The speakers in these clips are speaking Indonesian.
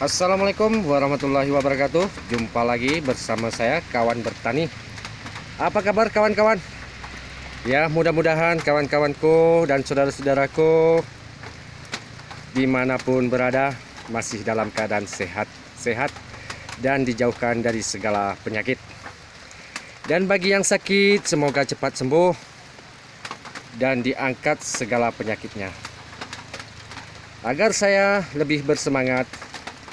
Assalamualaikum warahmatullahi wabarakatuh. Jumpa lagi bersama saya, Kawan Bertani. Apa kabar kawan-kawan? Ya, mudah-mudahan kawan-kawanku dan saudara-saudaraku dimanapun berada masih dalam keadaan sehat dan dijauhkan dari segala penyakit. Dan bagi yang sakit, semoga cepat sembuh dan diangkat segala penyakitnya, agar saya lebih bersemangat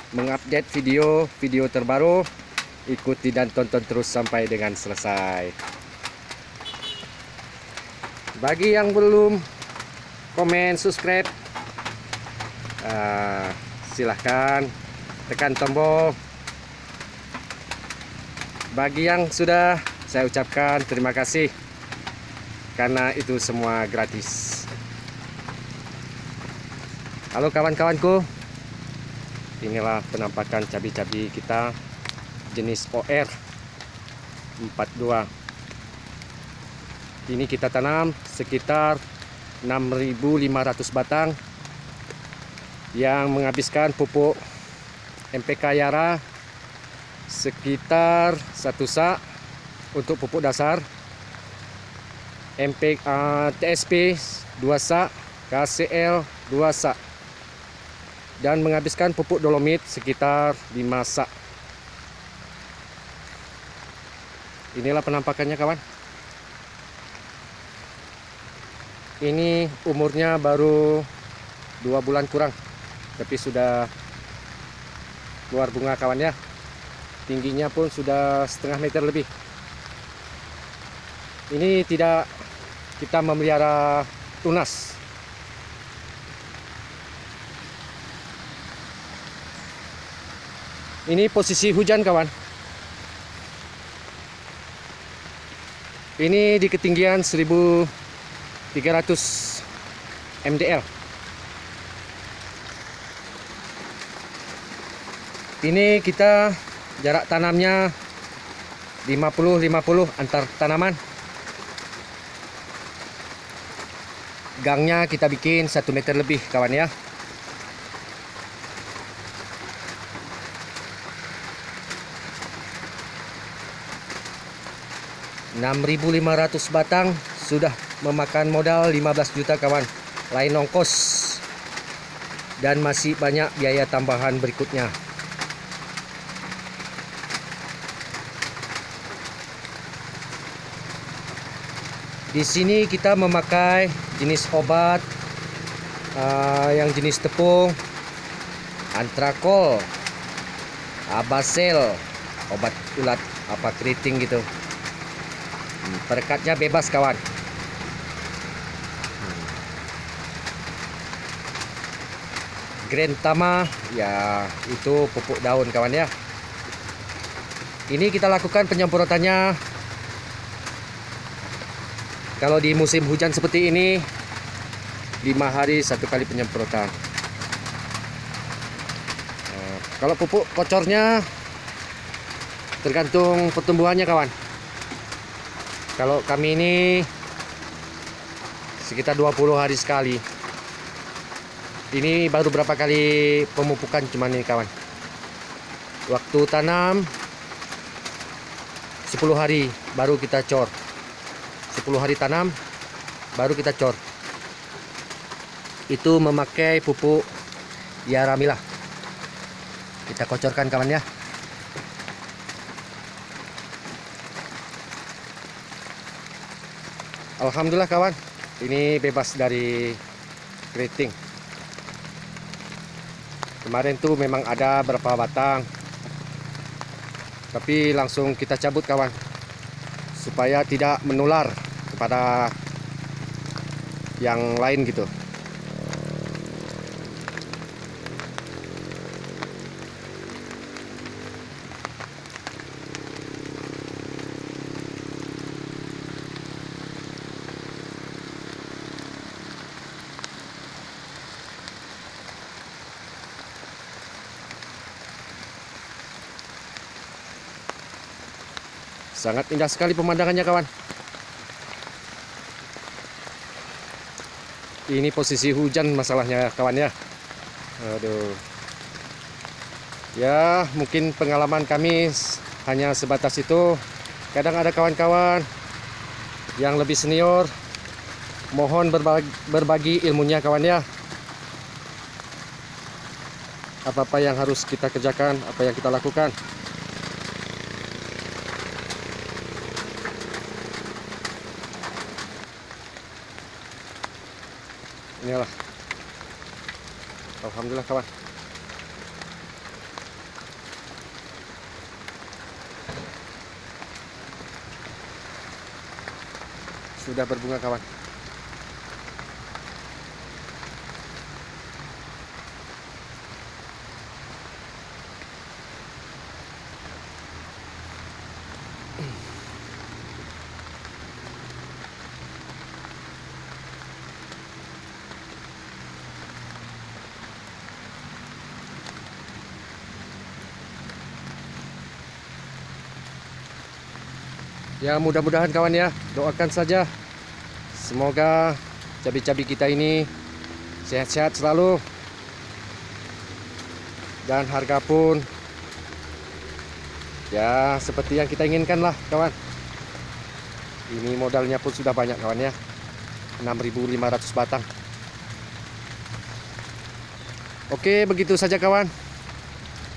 mengupdate video terbaru. Ikuti dan tonton terus sampai dengan selesai. Bagi yang belum komen, subscribe, silahkan tekan tombol. Bagi yang sudah, saya ucapkan terima kasih, karena itu semua gratis. Halo kawan-kawanku, inilah penampakan cabai-cabai kita jenis OR 42. Ini kita tanam sekitar 6.500 batang yang menghabiskan pupuk NPK Yara sekitar 1 sak untuk pupuk dasar, TSP 2 sak, KCL 2 sak, dan menghabiskan pupuk dolomit sekitar 5 sak. Inilah penampakannya kawan. Ini umurnya baru 2 bulan kurang, tapi sudah keluar bunga kawan ya. Tingginya pun sudah setengah meter lebih. Ini tidak kita memelihara tunas. Ini posisi hujan kawan. Ini di ketinggian 1300 mdl. Ini kita jarak tanamnya 50-50 antar tanaman. Gangnya kita bikin 1 meter lebih kawan ya. (6.500) batang sudah memakan modal 15 juta kawan, lain ongkos dan masih banyak biaya tambahan berikutnya. Di sini kita memakai jenis obat yang jenis tepung, Antrakol, Abasel, obat ulat apa keriting gitu. Perekatnya bebas kawan. Grentama ya, itu pupuk daun kawan ya. Ini kita lakukan penyemprotannya kalau di musim hujan seperti ini 5 hari 1 kali penyemprotan. Kalau pupuk kocornya tergantung pertumbuhannya kawan. Kalau kami ini sekitar 20 hari sekali. Ini baru berapa kali pemupukan cuman ini kawan. Waktu tanam 10 hari baru kita cor. 10 hari tanam baru kita cor. Itu memakai pupuk Yara Milah. Kita kocorkan kawan ya. Alhamdulillah kawan, ini bebas dari keriting. Kemarin tuh memang ada berapa batang, tapi langsung kita cabut kawan, supaya tidak menular kepada yang lain gitu. Sangat indah sekali pemandangannya kawan. Ini posisi hujan masalahnya kawan ya. Aduh. Ya, mungkin pengalaman kami hanya sebatas itu. Kadang ada kawan-kawan yang lebih senior, mohon berbagi ilmunya kawan ya. Apa-apa yang harus kita kerjakan, apa yang kita lakukan. Inilah. Alhamdulillah kawan. Sudah berbunga kawan. Ya, mudah-mudahan kawan ya, doakan saja semoga cabai-cabai kita ini sehat-sehat selalu, dan harga pun ya seperti yang kita inginkan lah kawan. Ini modalnya pun sudah banyak kawan ya, 6.500 batang. Oke, begitu saja kawan,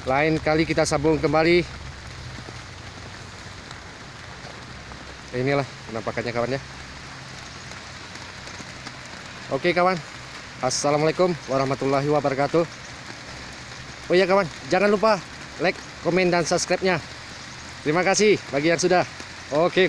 lain kali kita sambung kembali. Inilah penampakannya kawan ya. Oke kawan, assalamualaikum warahmatullahi wabarakatuh. Oh ya kawan, jangan lupa like, komen, dan subscribe-nya. Terima kasih bagi yang sudah. Oke.